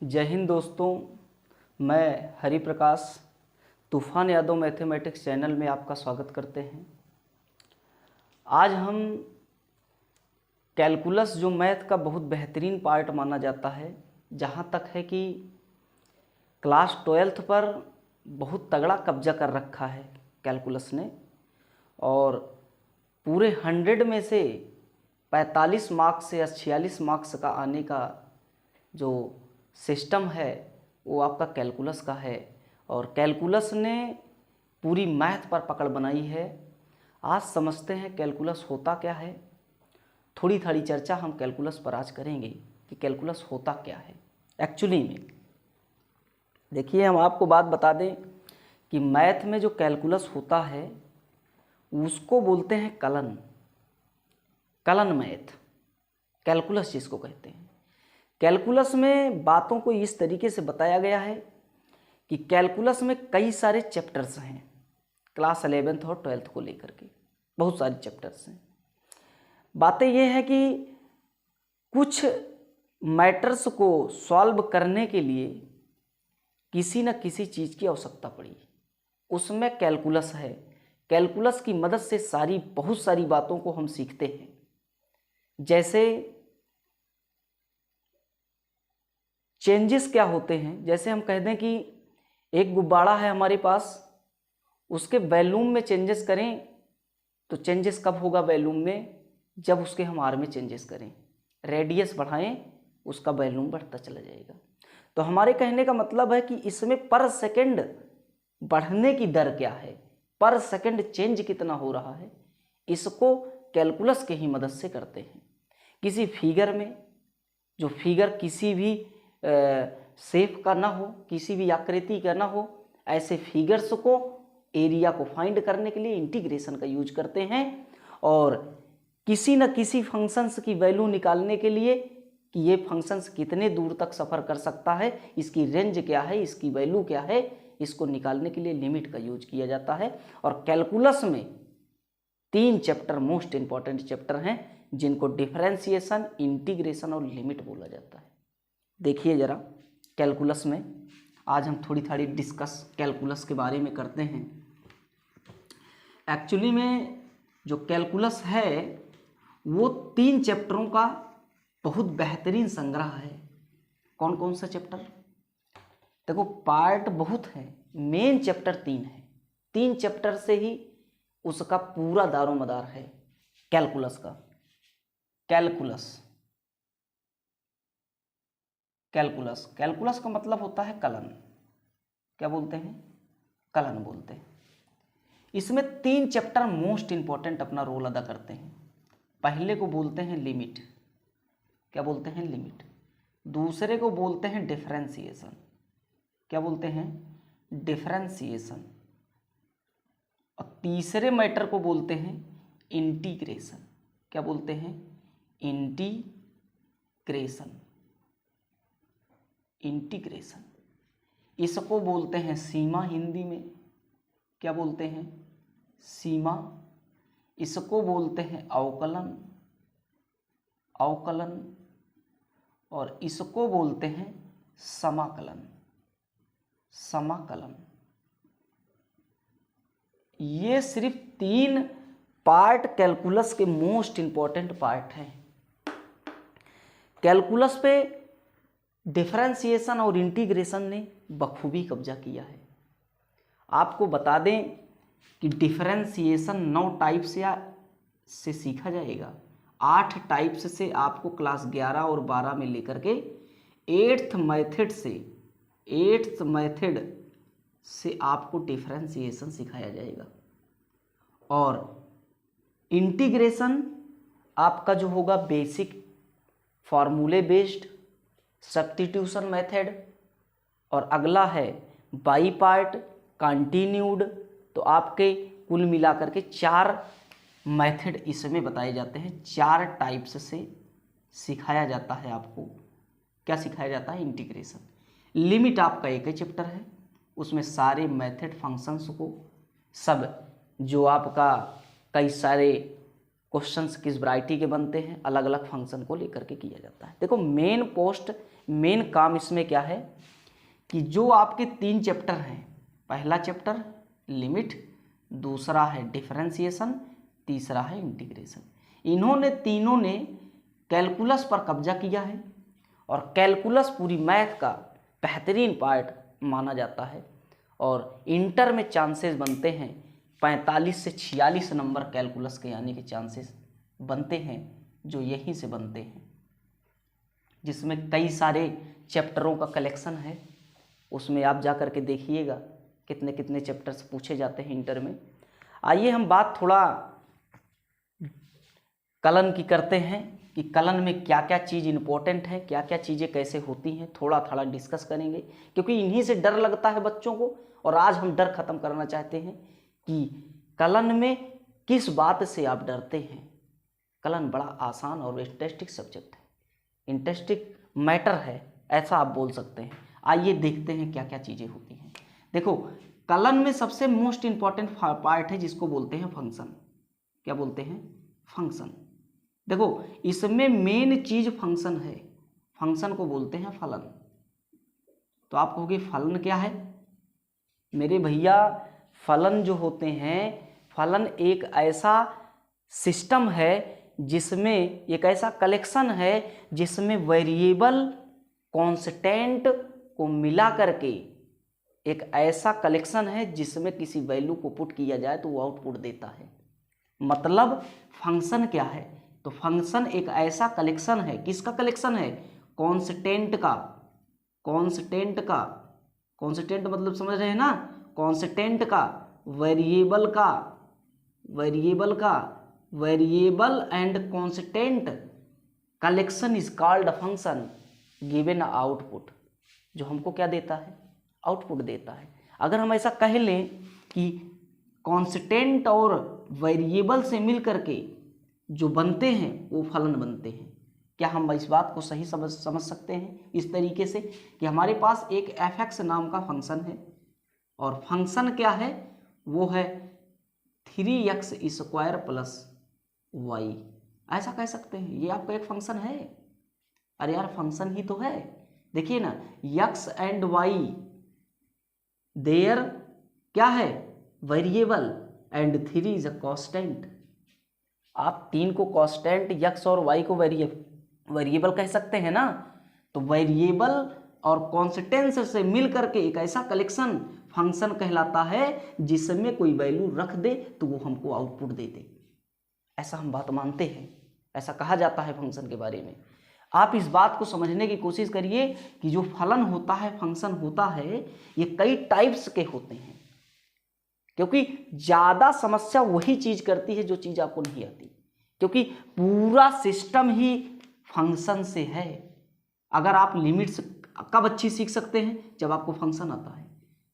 जय हिंद दोस्तों, मैं हरि प्रकाश तूफान यादव मैथमेटिक्स चैनल में आपका स्वागत करते हैं। आज हम कैलकुलस जो मैथ का बहुत बेहतरीन पार्ट माना जाता है, जहाँ तक है कि क्लास 12th पर बहुत तगड़ा कब्जा कर रखा है कैलकुलस ने, और पूरे 100 में से 45 मार्क्स या 46 मार्क्स का आने का जो सिस्टम है वो आपका कैलकुलस का है। और कैलकुलस ने पूरी मैथ पर पकड़ बनाई है। आज समझते हैं कैलकुलस होता क्या है। थोड़ी थोड़ी चर्चा हम कैलकुलस पर आज करेंगे कि कैलकुलस होता क्या है एक्चुअली में। देखिए, हम आपको बात बता दें कि मैथ में जो कैलकुलस होता है उसको बोलते हैं कलन मैथ, कैलकुलस जिसको कहते हैं। कैलकुलस में बातों को इस तरीके से बताया गया है कि कैलकुलस में कई सारे चैप्टर्स हैं। क्लास 11th और 12th को लेकर के बहुत सारे चैप्टर्स हैं। बातें ये हैं कि कुछ मैटर्स को सॉल्व करने के लिए किसी न किसी चीज़ की आवश्यकता पड़ी, उसमें कैलकुलस है। कैलकुलस की मदद से बहुत सारी बातों को हम सीखते हैं। जैसे चेंजेस क्या होते हैं, जैसे हम कह दें कि एक गुब्बारा है हमारे पास, उसके वॉल्यूम में चेंजेस करें तो चेंजेस कब होगा वॉल्यूम में? जब उसके हम आर में चेंजेस करें, रेडियस बढ़ाएं, उसका वॉल्यूम बढ़ता चला जाएगा। तो हमारे कहने का मतलब है कि इसमें पर सेकंड बढ़ने की दर क्या है, पर सेकंड चेंज कितना हो रहा है, इसको कैलकुलस के ही मदद से करते हैं। किसी फिगर में, जो फिगर किसी भी शेप का ना हो, किसी भी आकृति का ना हो, ऐसे फिगर्स को एरिया को फाइंड करने के लिए इंटीग्रेशन का यूज करते हैं। और किसी न किसी फंक्शंस की वैल्यू निकालने के लिए कि ये फंक्शंस कितने दूर तक सफ़र कर सकता है, इसकी रेंज क्या है, इसकी वैल्यू क्या है, इसको निकालने के लिए लिमिट का यूज किया जाता है। और कैलकुलस में 3 चैप्टर मोस्ट इंपॉर्टेंट चैप्टर हैं, जिनको डिफरेंशिएशन, इंटीग्रेशन और लिमिट बोला जाता है। देखिए जरा, कैलकुलस में आज हम थोड़ी डिस्कस कैलकुलस के बारे में करते हैं। एक्चुअली में जो कैलकुलस है वो 3 चैप्टरों का बहुत बेहतरीन संग्रह है। कौन कौन सा चैप्टर? देखो, पार्ट बहुत है, मेन चैप्टर 3 है। 3 चैप्टर से ही उसका पूरा दारोमदार है कैलकुलस का। कैलकुलस का मतलब होता है कलन। क्या बोलते हैं? कलन बोलते हैं। इसमें 3 चैप्टर मोस्ट इंपॉर्टेंट अपना रोल अदा करते हैं। पहले को बोलते हैं लिमिट। क्या बोलते हैं? लिमिट। दूसरे को बोलते हैं डिफरेंशिएशन। क्या बोलते हैं? डिफरेंशिएशन। और तीसरे मैटर को बोलते हैं इंटीग्रेशन। क्या बोलते हैं? इंटीग्रेशन। इसको बोलते हैं सीमा हिंदी में। क्या बोलते हैं? सीमा। इसको बोलते हैं अवकलन। और इसको बोलते हैं समाकलन। ये सिर्फ 3 पार्ट कैलकुलस के मोस्ट इंपॉर्टेंट पार्ट हैं। कैलकुलस पे डिफरेंशिएशन और इंटीग्रेशन ने बखूबी कब्जा किया है। आपको बता दें कि डिफरेंशिएशन 9 टाइप से सीखा जाएगा। 8 टाइप्स से आपको क्लास 11 और 12 में लेकर के 8th मेथड से आपको डिफरेंशिएशन सिखाया जाएगा। और इंटीग्रेशन आपका जो होगा बेसिक फॉर्मूले बेस्ड सब्स्टिट्यूशन मेथड, और अगला है बाई पार्ट, कंटिन्यूड। तो आपके कुल मिलाकर के 4 मेथड इसमें बताए जाते हैं। 4 टाइप्स से सिखाया जाता है आपको। क्या सिखाया जाता है? इंटीग्रेशन। लिमिट आपका एक ही चैप्टर है, उसमें सारे मेथड फंक्शंस को, सब जो आपका कई सारे क्वेश्चंस किस वैरायटी के बनते हैं, अलग अलग फंक्शन को लेकर के किया जाता है। देखो मेन काम इसमें क्या है कि जो आपके 3 चैप्टर हैं, पहला चैप्टर लिमिट, दूसरा है डिफरेंशिएशन, तीसरा है इंटीग्रेशन, इन्होंने तीनों ने कैलकुलस पर कब्जा किया है और कैलकुलस पूरी मैथ का बेहतरीन पार्ट माना जाता है। और इंटर में चांसेस बनते हैं 45 से 46 नंबर कैलकुलस के आने के चांसेस बनते हैं, जो यहीं से बनते हैं, जिसमें कई सारे चैप्टरों का कलेक्शन है। उसमें आप जा कर के देखिएगा कितने कितने चैप्टर्स पूछे जाते हैं इंटर में। आइए हम बात थोड़ा कलन की करते हैं कि कलन में क्या क्या चीज़ इंपॉर्टेंट है, क्या क्या चीज़ें कैसे होती हैं, थोड़ा थोड़ा डिस्कस करेंगे, क्योंकि इन्हीं से डर लगता है बच्चों को। और आज हम डर खत्म करना चाहते हैं कि कलन में किस बात से आप डरते हैं। कलन बड़ा आसान और इंटरेस्टिंग सब्जेक्ट है, इंटरेस्टिंग मैटर है, ऐसा आप बोल सकते हैं। आइए देखते हैं क्या क्या चीज़ें होती हैं। देखो, कलन में सबसे मोस्ट इंपॉर्टेंट पार्ट है जिसको बोलते हैं फंक्शन। क्या बोलते हैं? फंक्शन। देखो, इसमें मेन चीज फंक्शन है, फंक्शन को बोलते हैं फलन। तो आप कहोगे फलन क्या है? मेरे भैया, फलन जो होते हैं, फलन एक ऐसा सिस्टम है जिसमें, एक ऐसा कलेक्शन है जिसमें वेरिएबल कांस्टेंट को मिला करके एक ऐसा कलेक्शन है जिसमें किसी वैल्यू को पुट किया जाए तो वो आउटपुट देता है। मतलब फंक्शन क्या है? तो फंक्शन एक ऐसा कलेक्शन है, किसका कलेक्शन है? कांस्टेंट का। कांस्टेंट मतलब समझ रहे हैं ना? कांस्टेंट का, variable and constant collection is called function given output, जो हमको क्या देता है? आउटपुट देता है। अगर हम ऐसा कह लें कि कांस्टेंट और वेरिएबल से मिल करके जो बनते हैं वो फलन बनते हैं, क्या हम इस बात को सही समझ सकते हैं? इस तरीके से कि हमारे पास एक fx नाम का फंक्शन है और फंक्शन क्या है? वो है 3x स्क्वायर प्लस वाई, ऐसा कह सकते हैं। ये आपका एक फंक्शन है। अरे यार, फंक्शन ही तो है। देखिए ना, x एंड y देयर क्या है? Variable and 3 is a constant. आप 3 को कांस्टेंट, x और y को वेरिएबल कह सकते हैं ना। तो वेरिएबल और कांस्टेंट से मिल करके एक ऐसा कलेक्शन फंक्शन कहलाता है जिसमें कोई वैल्यू रख दे तो वो हमको आउटपुट दे दे। ऐसा हम बात मानते हैं, ऐसा कहा जाता है फंक्शन के बारे में। आप इस बात को समझने की कोशिश करिए कि जो फलन होता है, फंक्शन होता है, ये कई टाइप्स के होते हैं, क्योंकि ज़्यादा समस्या वही चीज़ करती है जो चीज़ आपको नहीं आती, क्योंकि पूरा सिस्टम ही फंक्शन से है। अगर आप लिमिट्स कब अच्छी सीख सकते हैं? जब आपको फंक्शन आता है।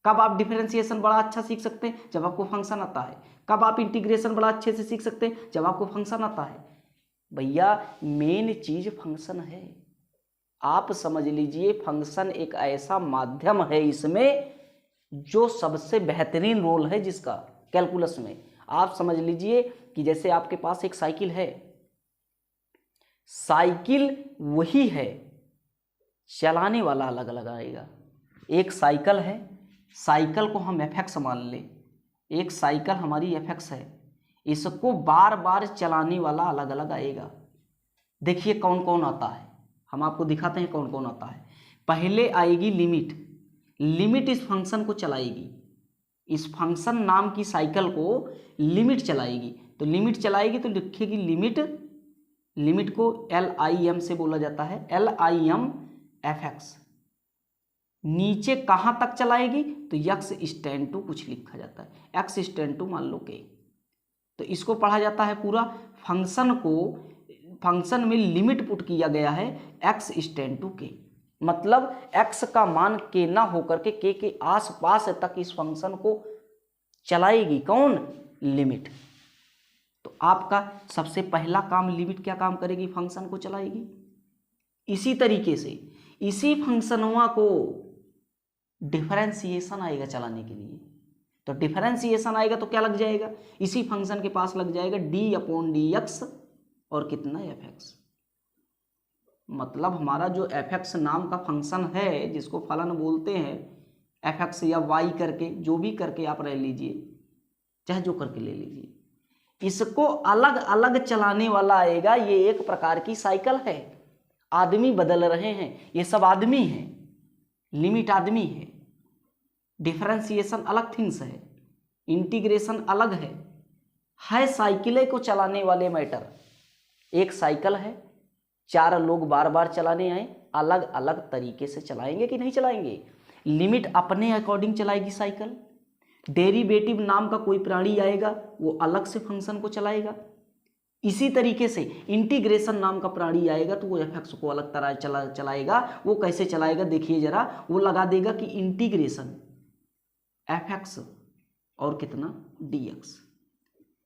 कब आप डिफरेंशिएशन बड़ा अच्छा सीख सकते हैं? जब आपको फंक्शन आता है। कब आप इंटीग्रेशन बड़ा अच्छे से सीख सकते हैं? जब आपको फंक्शन आता है। भैया, मेन चीज फंक्शन है। आप समझ लीजिए, फंक्शन एक ऐसा माध्यम है इसमें जो सबसे बेहतरीन रोल है जिसका कैलकुलस में। आप समझ लीजिए कि जैसे आपके पास एक साइकिल है, साइकिल वही है, चलाने वाला अलग अलग आएगा। एक साइकिल है, साइकिल को हम एफएक्स मान लें, एक साइकिल हमारी एफएक्स है, इसको बार बार चलाने वाला अलग अलग आएगा। देखिए कौन कौन आता है, हम आपको दिखाते हैं कौन कौन आता है। पहले आएगी लिमिट, लिमिट इस फंक्शन को चलाएगी, इस फंक्शन नाम की साइकिल को लिमिट चलाएगी। तो लिमिट चलाएगी तो लिखेगी लिमिट, लिमिट को LIM से बोला जाता है, LIM fx। नीचे कहां तक चलाएगी? तो x टेंड टू कुछ लिखा जाता है, x टेंड टू मान लो के। तो इसको पढ़ा जाता है पूरा फंक्शन को, फंक्शन में लिमिट पुट किया गया है x टेंड टू के, मतलब x का मान k ना होकर के k के आसपास तक इस फंक्शन को चलाएगी। कौन? लिमिट। तो आपका सबसे पहला काम लिमिट क्या काम करेगी? फंक्शन को चलाएगी। इसी तरीके से इसी फंक्शनवा को डिफरेंशिएशन आएगा चलाने के लिए। तो डिफरेंशिएशन आएगा तो क्या लग जाएगा, इसी फंक्शन के पास लग जाएगा d/dx और कितना f(x). मतलब हमारा जो f(x) नाम का फंक्शन है जिसको फलन बोलते हैं, f(x) या y करके जो भी करके आप रह लीजिए, चाहे जो करके ले लीजिए, इसको अलग अलग चलाने वाला आएगा। ये एक प्रकार की साइकिल है, आदमी बदल रहे हैं, ये सब आदमी हैं, लिमिट आदमी है, डिफरेंशिएशन अलग थिंग्स है, इंटीग्रेशन अलग है साइकिल को चलाने वाले मैटर। एक साइकिल है, 4 लोग बार बार चलाने आए, अलग अलग तरीके से चलाएंगे कि नहीं चलाएंगे, लिमिट अपने अकॉर्डिंग चलाएगी साइकिल। डेरिवेटिव नाम का कोई प्राणी आएगा, वो अलग से फंक्शन को चलाएगा। इसी तरीके से इंटीग्रेशन नाम का प्राणी आएगा तो वो f(x) को अलग तरह चलाएगा। वो कैसे चलाएगा देखिए जरा, वो लगा देगा कि इंटीग्रेशन f(x) और कितना dx।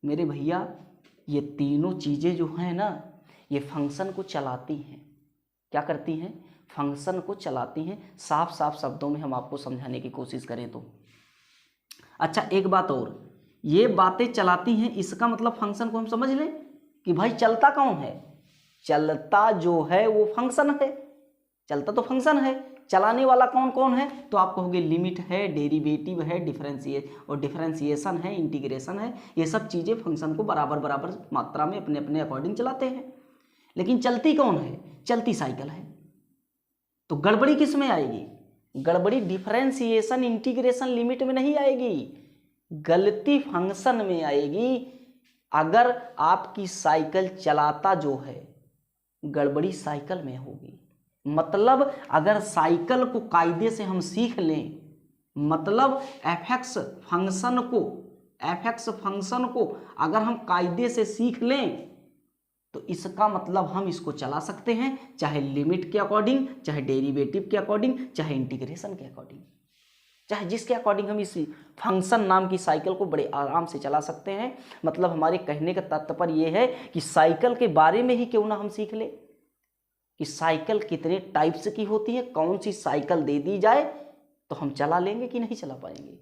मेरे भैया ये तीनों चीज़ें जो हैं ना, ये फंक्शन को चलाती हैं। क्या करती हैं, फंक्शन को चलाती हैं। साफ साफ शब्दों में हम आपको समझाने की कोशिश करें तो अच्छा, एक बात और, ये बातें चलाती हैं, इसका मतलब फंक्शन को हम समझ लें कि भाई चलता कौन है, चलता जो है वो फंक्शन है, चलता तो फंक्शन है, चलाने वाला कौन कौन है, तो आप कहोगे लिमिट है, डेरिवेटिव है, डिफरेंशिएशन है, इंटीग्रेशन है। ये सब चीज़ें फंक्शन को बराबर बराबर मात्रा में अपने अपने अकॉर्डिंग चलाते हैं। लेकिन चलती कौन है, चलती साइकिल है। तो गड़बड़ी किस में आएगी, गड़बड़ी डिफरेंशिएशन इंटीग्रेशन लिमिट में नहीं आएगी, गलती फंक्शन में आएगी। अगर आपकी साइकिल चलाता जो है, गड़बड़ी साइकिल में होगी। मतलब अगर साइकिल को कायदे से हम सीख लें, मतलब f(x) फंक्शन को अगर हम कायदे से सीख लें तो इसका मतलब हम इसको चला सकते हैं, चाहे लिमिट के अकॉर्डिंग, चाहे डेरिवेटिव के अकॉर्डिंग, चाहे इंटीग्रेशन के अकॉर्डिंग, चाहे जिसके अकॉर्डिंग हम इस फंक्शन नाम की साइकिल को बड़े आराम से चला सकते हैं। मतलब हमारे कहने का तात्पर्य यह है कि साइकिल के बारे में ही क्यों ना हम सीख ले कि साइकिल कितने टाइप्स की होती है, कौन सी साइकिल दे दी जाए तो हम चला लेंगे कि नहीं चला पाएंगे।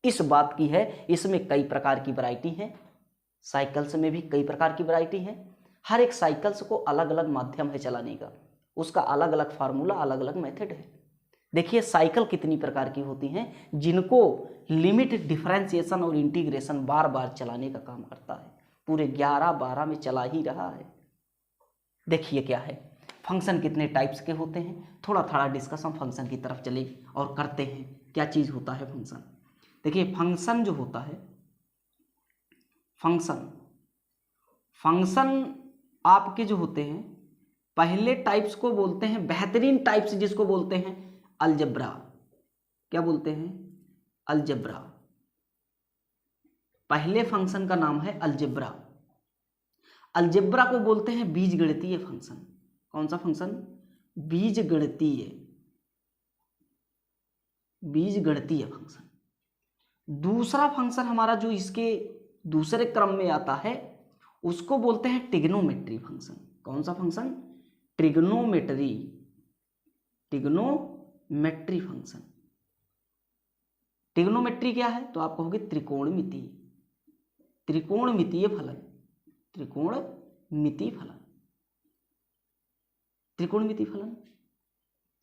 इस बात की है, इसमें कई प्रकार की वैरायटी है, साइकिल्स में भी कई प्रकार की वैरायटी है। हर एक साइकिल्स को अलग अलग माध्यम है चलाने का, उसका अलग अलग फार्मूला, अलग अलग मेथड है। देखिए साइकिल कितनी प्रकार की होती हैं, जिनको लिमिट, डिफरेंशिएशन और इंटीग्रेशन बार बार चलाने का काम करता है। पूरे 11-12 में चला ही रहा है। देखिए क्या है, फंक्शन कितने टाइप्स के होते हैं, थोड़ा थोड़ा डिस्कस हम फंक्शन की तरफ चले और करते हैं। क्या चीज़ होता है फंक्शन। देखिए फंक्शन जो होता है, फंक्शन आपके जो होते हैं, पहले टाइप्स को बोलते हैं, बेहतरीन टाइप्स जिसको बोलते हैं अलजेब्रा। क्या बोलते हैं, अलजेब्रा। पहले फंक्शन का नाम है अलजेब्रा। अलजेब्रा को बोलते हैं बीजगणितीय फंक्शन। कौन सा फंक्शन, बीजगणितीय फंक्शन। दूसरा फंक्शन हमारा जो इसके दूसरे क्रम में आता है उसको बोलते हैं ट्रिग्नोमेट्री फंक्शन। कौन सा फंक्शन, ट्रिग्नोमेट्री फंक्शन। ट्रिग्नोमेट्री क्या है, तो आप कहोगे त्रिकोणमितीय फलन।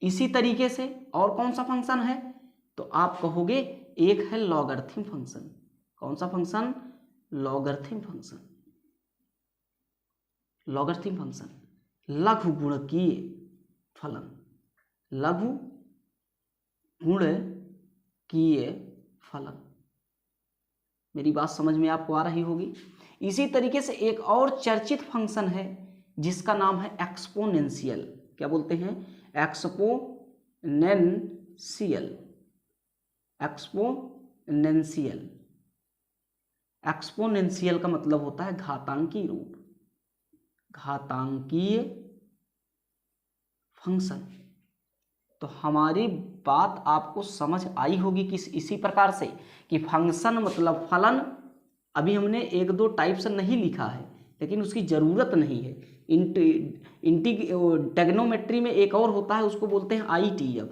इसी तरीके से और कौन सा फंक्शन है, तो आप कहोगे एक है लॉगरिथम फंक्शन। कौन सा फंक्शन, लॉगरिथम फंक्शन। लघु गुणकीय फलन, मेरी बात समझ में आपको आ रही होगी। इसी तरीके से एक और चर्चित फंक्शन है जिसका नाम है एक्सपोनेंशियल। क्या बोलते हैं, एक्सपोनेंशियल का मतलब होता है घातांकी रूप, घातांकीय फंक्शन। तो हमारी बात आपको समझ आई होगी कि इसी प्रकार से कि फंक्शन मतलब फलन। अभी हमने 1-2 टाइप्स नहीं लिखा है, लेकिन उसकी ज़रूरत नहीं है। ट्रिग्नोमेट्री में एक और होता है, उसको बोलते हैं ITF।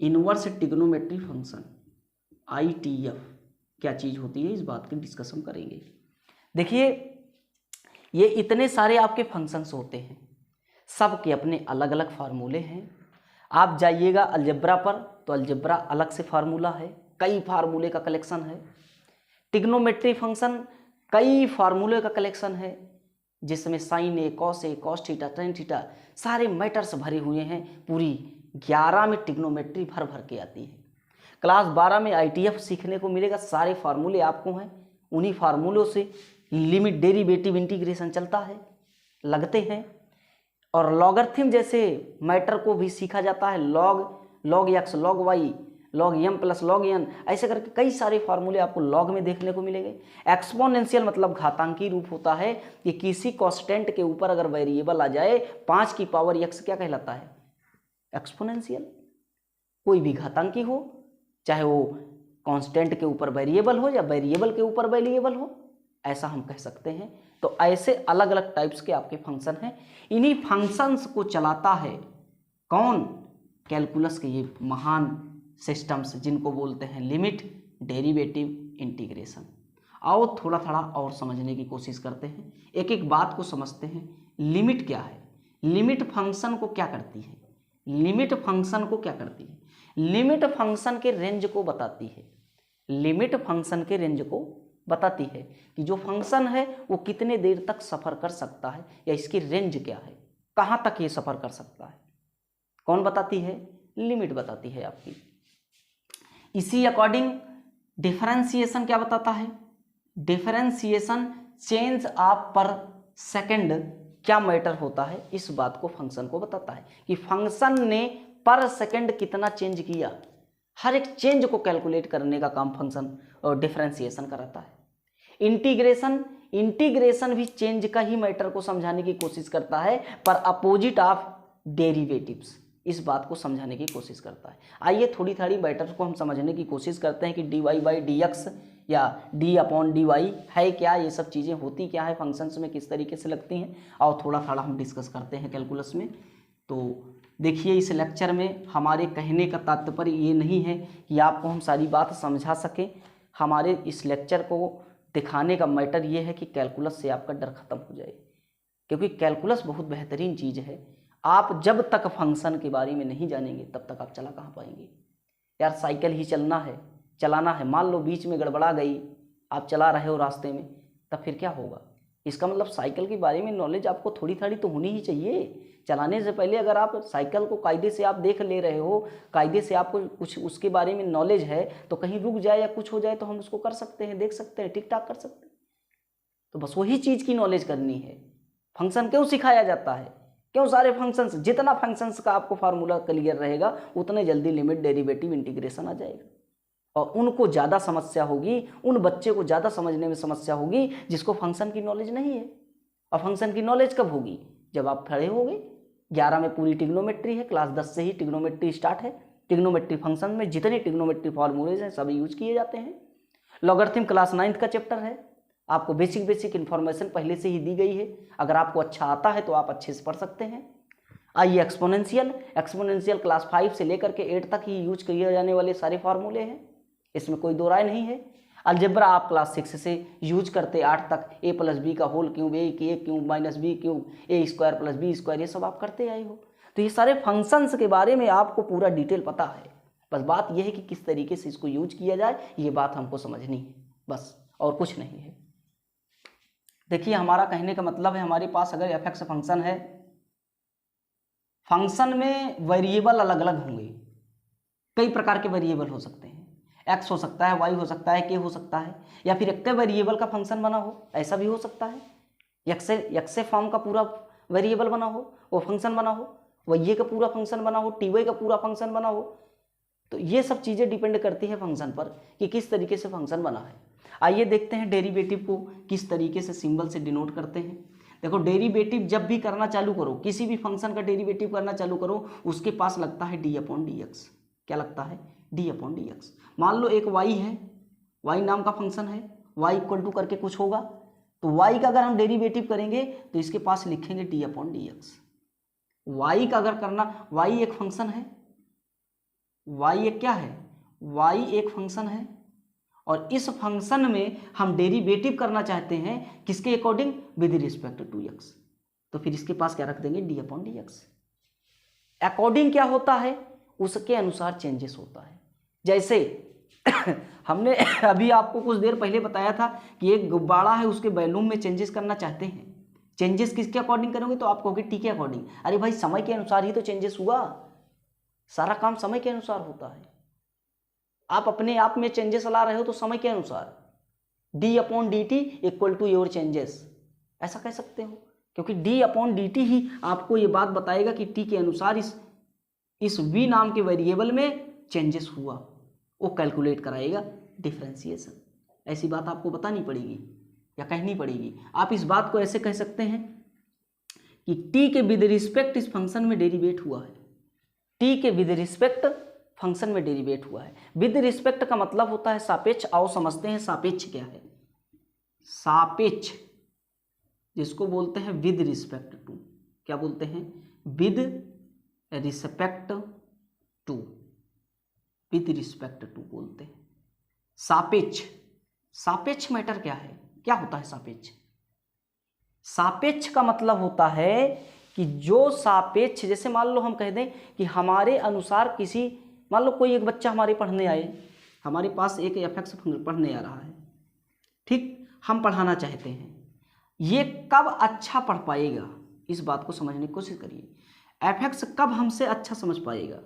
Inverse trigonometry function ITF क्या चीज़ होती है, इस बात की डिस्कशन करेंगे। देखिए ये इतने सारे आपके फंक्शंस होते हैं, सब के अपने अलग अलग फार्मूले हैं। आप जाइएगा अलजेब्रा पर तो अलजेब्रा अलग से फार्मूला है, कई फार्मूले का कलेक्शन है। ट्रिग्नोमेट्री फंक्शन कई फार्मूले का कलेक्शन है, जिसमें साइन ए, कॉस थीटा, टेन थीटा सारे मैटर्स भरे हुए हैं। पूरी 11 में ट्रिग्नोमेट्री भर भर के आती है। क्लास 12 में ITF सीखने को मिलेगा, सारे फार्मूले आपको हैं। उन्हीं फार्मूलों से लिमिट, डेरिवेटिव, इंटीग्रेशन चलता है, लगते हैं। और लॉगरिथम जैसे मैटर को भी सीखा जाता है, log x, log y, log m plus log n, ऐसे करके कई सारे फार्मूले आपको लॉग में देखने को मिलेंगे। एक्सपोनेंशियल मतलब घातांकी रूप होता है कि किसी कांस्टेंट के ऊपर अगर वेरिएबल आ जाए 5 की पावर x क्या कहलाता है, एक्सपोनेंशियल। कोई भी घातांकी हो, चाहे वो कांस्टेंट के ऊपर वेरिएबल हो या वेरिएबल के ऊपर वेरिएबल हो, ऐसा हम कह सकते हैं। तो ऐसे अलग अलग टाइप्स के आपके फंक्शन हैं। इन्हीं फंक्शंस को चलाता है कौन, कैलकुलस के ये महान सिस्टम्स, जिनको बोलते हैं लिमिट, डेरिवेटिव, इंटीग्रेशन। आओ थोड़ा थोड़ा और समझने की कोशिश करते हैं, एक एक बात को समझते हैं। लिमिट क्या है, लिमिट फंक्शन को क्या करती है, लिमिट फंक्शन को क्या करती है, लिमिट फंक्शन के रेंज को बताती है। लिमिट फंक्शन के रेंज को बताती है कि जो फंक्शन है वो कितने देर तक सफ़र कर सकता है, या इसकी रेंज क्या है, कहाँ तक ये सफ़र कर सकता है। कौन बताती है, लिमिट बताती है आपकी। इसी अकॉर्डिंग डिफरेंशिएशन क्या बताता है, डिफरेंशिएशन चेंज ऑफ पर सेकंड क्या मैटर होता है, इस बात को फंक्शन को बताता है कि फंक्शन ने पर सेकंड कितना चेंज किया। हर एक चेंज को कैलकुलेट करने का काम फंक्शन और डिफरेंशिएशन कराता है। इंटीग्रेशन, इंटीग्रेशन भी चेंज का ही मैटर को समझाने की कोशिश करता है, पर अपोजिट ऑफ डेरिवेटिव्स, इस बात को समझाने की कोशिश करता है। आइए थोड़ी थोड़ी मैटर को हम समझने की कोशिश करते हैं कि dy/dx या d/dy है क्या, ये सब चीज़ें होती क्या है, फंक्शंस में किस तरीके से लगती हैं, और थोड़ा थोड़ा हम डिस्कस करते हैं कैलकुलस में। तो देखिए इस लेक्चर में हमारे कहने का तात्पर्य ये नहीं है कि आपको हम सारी बात समझा सकें। हमारे इस लेक्चर को दिखाने का मैटर ये है कि कैलकुलस से आपका डर खत्म हो जाए, क्योंकि कैलकुलस बहुत बेहतरीन चीज़ है। आप जब तक फंक्शन के बारे में नहीं जानेंगे तब तक आप चला कहाँ पाएंगे। यार साइकिल ही चलाना है, मान लो बीच में गड़बड़ा गई, आप चला रहे हो रास्ते में, तब फिर क्या होगा। इसका मतलब साइकिल के बारे में नॉलेज आपको थोड़ी थोड़ी तो होनी ही चाहिए। चलाने से पहले अगर आप साइकिल को कायदे से आप देख ले रहे हो, कायदे से आपको कुछ उसके बारे में नॉलेज है, तो कहीं रुक जाए या कुछ हो जाए तो हम उसको कर सकते हैं, देख सकते हैं, ठीक ठाक कर सकते हैं। तो बस वही चीज़ की नॉलेज करनी है। फंक्शन क्यों सिखाया जाता है, क्यों सारे फंक्शंस, जितना फंक्शंस का आपको फार्मूला क्लियर रहेगा उतने जल्दी लिमिट, डेरिवेटिव, इंटीग्रेशन आ जाएगा। और उनको ज़्यादा समस्या होगी, उन बच्चे को ज़्यादा समझने में समस्या होगी जिसको फंक्शन की नॉलेज नहीं है। और फंक्शन की नॉलेज कब होगी, जब आप खड़े होगे। 11 में पूरी ट्रिग्नोमेट्री है, क्लास 10 से ही ट्रिग्नोमेट्री स्टार्ट है। ट्रिग्नोमेट्री फंक्शन में जितने ट्रिग्नोमेट्री फॉर्मूलेज हैं सभी यूज किए जाते हैं। लॉगरिथम क्लास 9th का चैप्टर है, आपको बेसिक इन्फॉर्मेशन पहले से ही दी गई है। अगर आपको अच्छा आता है तो आप अच्छे से पढ़ सकते हैं। आइए एक्सपोनेंशियल क्लास 5 से लेकर के 8 तक ही यूज किए जाने वाले सारे फार्मूले हैं, इसमें कोई दो राय नहीं है। अलजेब्रा आप क्लास 6 से यूज करते 8 तक, a+b का whole cube, a cube minus b cube, a² + b², ये सब आप करते आए हो। तो ये सारे फंक्शंस के बारे में आपको पूरा डिटेल पता है। बस बात यह है कि किस तरीके से इसको यूज किया जाए, ये बात हमको समझनी है, बस और कुछ नहीं है। देखिए हमारा कहने का मतलब है, हमारे पास अगर f(x) फंक्शन है, फंक्शन में वेरिएबल अलग अलग होंगे, कई प्रकार के वेरिएबल हो सकते हैं। x हो सकता है, y हो सकता है, k हो सकता है, या फिर एक वेरिएबल का फंक्शन बना हो, ऐसा भी हो सकता है। x फॉर्म का पूरा वेरिएबल बना हो, वो फंक्शन बना हो, y का पूरा फंक्शन बना हो, ty का पूरा फंक्शन बना हो। तो ये सब चीज़ें डिपेंड करती है फंक्शन पर कि किस तरीके से फंक्शन बना है। आइए देखते हैं डेरिवेटिव को किस तरीके से सिंबल से डिनोट करते हैं। देखो डेरिवेटिव जब भी करना चालू करो, किसी भी फंक्शन का डेरिवेटिव करना चालू करो, उसके पास लगता है d/dx। क्या लगता है, d/dx। मान लो एक y है, y नाम का फंक्शन है, y = करके कुछ होगा, तो y का अगर हम डेरिवेटिव करेंगे तो इसके पास लिखेंगे d/dx। y का अगर करना, y एक फंक्शन है, वाई एक क्या है, वाई एक फंक्शन है और इस फंक्शन में हम डेरिवेटिव करना चाहते हैं किसके according, with respect to X. तो फिर इसके पास क्या रख देंगे, D upon D X. According क्या होता है, उसके अनुसार चेंजेस होता है। जैसे हमने अभी आपको कुछ देर पहले बताया था कि एक गुब्बारा है, उसके वॉल्यूम में चेंजेस करना चाहते हैं। चेंजेस किसके अकॉर्डिंग करोगे, तो आप कहोगे टी के अकॉर्डिंग। अरे भाई समय के अनुसार ही तो चेंजेस हुआ, सारा काम समय के अनुसार होता है। आप अपने आप में चेंजेस ला रहे हो तो समय के अनुसार, D upon D T equal to your changes, ऐसा कह सकते हो, क्योंकि डी अपॉन डी टी ही आपको ये बात बताएगा कि टी के अनुसार इस वी नाम के वेरिएबल में चेंजेस हुआ, वो कैलकुलेट कराएगा डिफरेंशिएशन। ऐसी बात आपको बतानी पड़ेगी या कहनी पड़ेगी। आप इस बात को ऐसे कह सकते हैं कि टी के विद रिस्पेक्ट इस फंक्शन में डेरिवेट हुआ है, टी के विद रिस्पेक्ट फंक्शन में डेरिवेट हुआ है। विद रिस्पेक्ट का मतलब होता है सापेक्ष। आओ समझते हैं सापेक्ष क्या है। सापेक्ष जिसको बोलते हैं विद रिस्पेक्ट टू, क्या बोलते हैं, with respect to, with respect to बोलते हैं। सापेक्ष, सापेक्ष मैटर क्या है, क्या होता है सापेक्ष। सापेक्ष का मतलब होता है कि जो सापेक्ष, जैसे मान लो हम कह दें कि हमारे अनुसार किसी, मान लो कोई एक बच्चा हमारे पढ़ने आए, हमारे पास एक एफ पढ़ने आ रहा है, ठीक, हम पढ़ाना चाहते हैं, ये कब अच्छा पढ़ पाएगा, इस बात को समझने की कोशिश करिए। एफ कब हमसे अच्छा समझ पाएगा,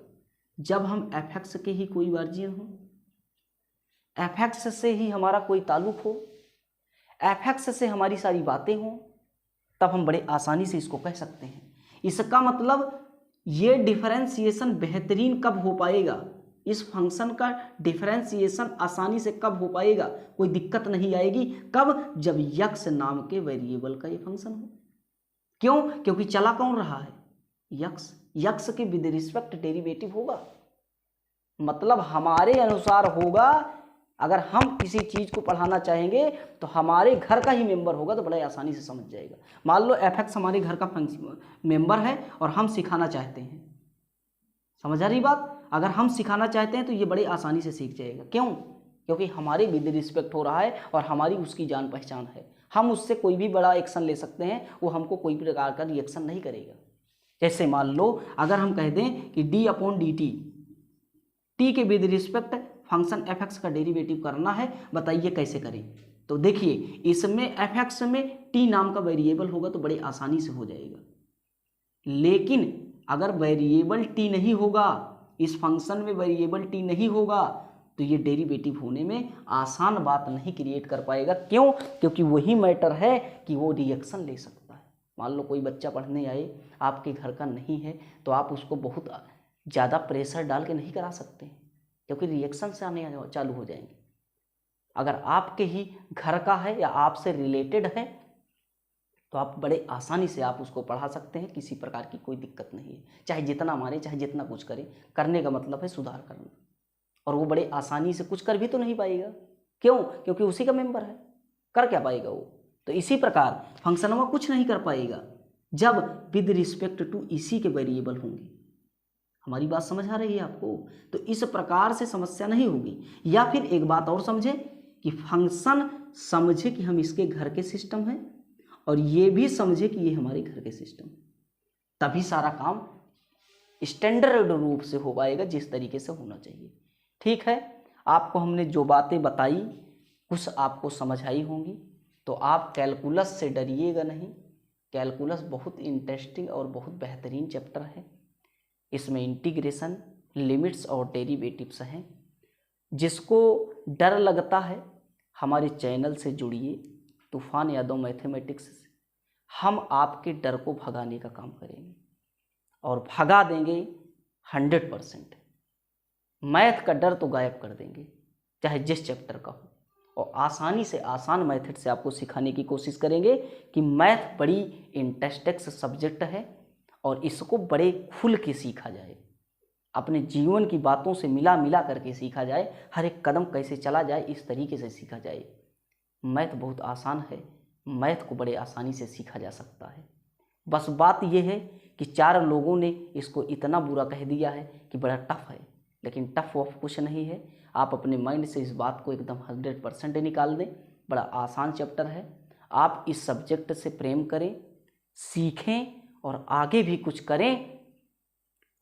जब हम एफ के ही कोई गार्जियन हो, एफ से ही हमारा कोई ताल्लुक हो, एफ से हमारी सारी बातें हों, तब हम बड़े आसानी से इसको कह सकते हैं। इसका मतलब ये डिफरेंशिएशन बेहतरीन कब हो पाएगा, इस फंक्शन का डिफरेंशिएशन आसानी से कब हो पाएगा, कोई दिक्कत नहीं आएगी, कब, जब यक्स नाम के वेरिएबल का ये फंक्शन हो। क्यों, क्योंकि चला कौन रहा है, यक्स, यक्स के विद रिस्पेक्ट डेरिवेटिव होगा, मतलब हमारे अनुसार होगा। अगर हम किसी चीज को पढ़ाना चाहेंगे तो हमारे घर का ही मेंबर होगा, तो बड़े आसानी से समझ जाएगा। मान लो एफ एक्स हमारे घर का मेंबर है और हम सिखाना चाहते हैं, समझ आ रही बात। अगर हम सिखाना चाहते हैं तो ये बड़े आसानी से सीख जाएगा। क्यों, क्योंकि हमारे विद रिस्पेक्ट हो रहा है और हमारी उसकी जान पहचान है। हम उससे कोई भी बड़ा एक्शन ले सकते हैं, वो हमको कोई भी प्रकार का रिएक्शन नहीं करेगा। जैसे मान लो अगर हम कह दें कि d upon D t, t के with respect function f x का डेरिवेटिव करना है, बताइए कैसे करें। तो देखिए इसमें एफ एक्स में टी नाम का वेरिएबल होगा तो बड़े आसानी से हो जाएगा। लेकिन अगर वेरिएबल टी नहीं होगा, इस फंक्शन में वेरिएबल टी नहीं होगा, तो ये डेरिवेटिव होने में आसान बात नहीं क्रिएट कर पाएगा। क्यों, क्योंकि वही मैटर है कि वो रिएक्शन ले सकता है। मान लो कोई बच्चा पढ़ने आए, आपके घर का नहीं है, तो आप उसको बहुत ज़्यादा प्रेशर डाल के नहीं करा सकते, क्योंकि रिएक्शन से आने चालू हो जाएंगे। अगर आपके ही घर का है या आपसे रिलेटेड है, तो आप बड़े आसानी से आप उसको पढ़ा सकते हैं, किसी प्रकार की कोई दिक्कत नहीं है। चाहे जितना मारे, चाहे जितना कुछ करे, करने का मतलब है सुधार करना। और वो बड़े आसानी से कुछ कर भी तो नहीं पाएगा। क्यों, क्योंकि उसी का मेंबर है, कर क्या पाएगा वो। तो इसी प्रकार फंक्शन में कुछ नहीं कर पाएगा जब विद रिस्पेक्ट टू इसी के वेरिएबल होंगे। हमारी बात समझ आ रही है आपको। तो इस प्रकार से समस्या नहीं होगी। या फिर एक बात और समझे कि फंक्शन समझे कि हम इसके घर के सिस्टम हैं, और ये भी समझे कि ये हमारे घर के सिस्टम, तभी सारा काम स्टैंडर्ड रूप से हो पाएगा, जिस तरीके से होना चाहिए। ठीक है, आपको हमने जो बातें बताई कुछ आपको समझ आई होंगी। तो आप कैलकुलस से डरिएगा नहीं। कैलकुलस बहुत इंटरेस्टिंग और बहुत बेहतरीन चैप्टर है। इसमें इंटीग्रेशन, लिमिट्स और डेरिवेटिव्स हैं। जिसको डर लगता है हमारे चैनल से जुड़िए, तूफान यादव मैथमेटिक्स से। हम आपके डर को भगाने का काम करेंगे और भगा देंगे 100%। मैथ का डर तो गायब कर देंगे, चाहे जिस चैप्टर का हो, और आसानी से आसान मेथड से आपको सिखाने की कोशिश करेंगे कि मैथ बड़ी इंटरेस्टिंग सब्जेक्ट है और इसको बड़े खुल के सीखा जाए, अपने जीवन की बातों से मिला मिला करके सीखा जाए, हर एक कदम कैसे चला जाए इस तरीके से सीखा जाए। मैथ बहुत आसान है, मैथ को बड़े आसानी से सीखा जा सकता है। बस बात यह है कि 4 लोगों ने इसको इतना बुरा कह दिया है कि बड़ा टफ है, लेकिन टफ वफ कुछ नहीं है। आप अपने माइंड से इस बात को एकदम 100% निकाल दें। बड़ा आसान चैप्टर है। आप इस सब्जेक्ट से प्रेम करें, सीखें और आगे भी कुछ करें।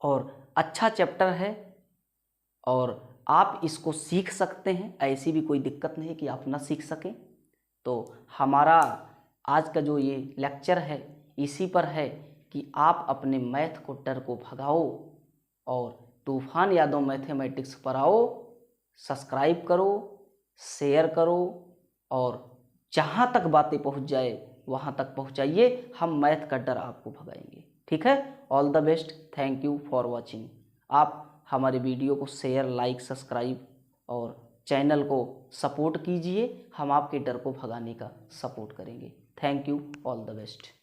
और अच्छा चैप्टर है और आप इसको सीख सकते हैं, ऐसी भी कोई दिक्कत नहीं कि आप ना सीख सकें। तो हमारा आज का जो ये लेक्चर है इसी पर है कि आप अपने मैथ को डर को भगाओ और तूफान यादव मैथमेटिक्स पर आओ। सब्सक्राइब करो, शेयर करो और जहाँ तक बातें पहुँच जाए वहाँ तक पहुँचाइए। हम मैथ का डर आपको भगाएंगे। ठीक है। All the best. Thank you for watching. आप हमारे वीडियो को शेयर, लाइक, सब्सक्राइब और चैनल को सपोर्ट कीजिए। हम आपके डर को भगाने का सपोर्ट करेंगे। Thank you. All the best.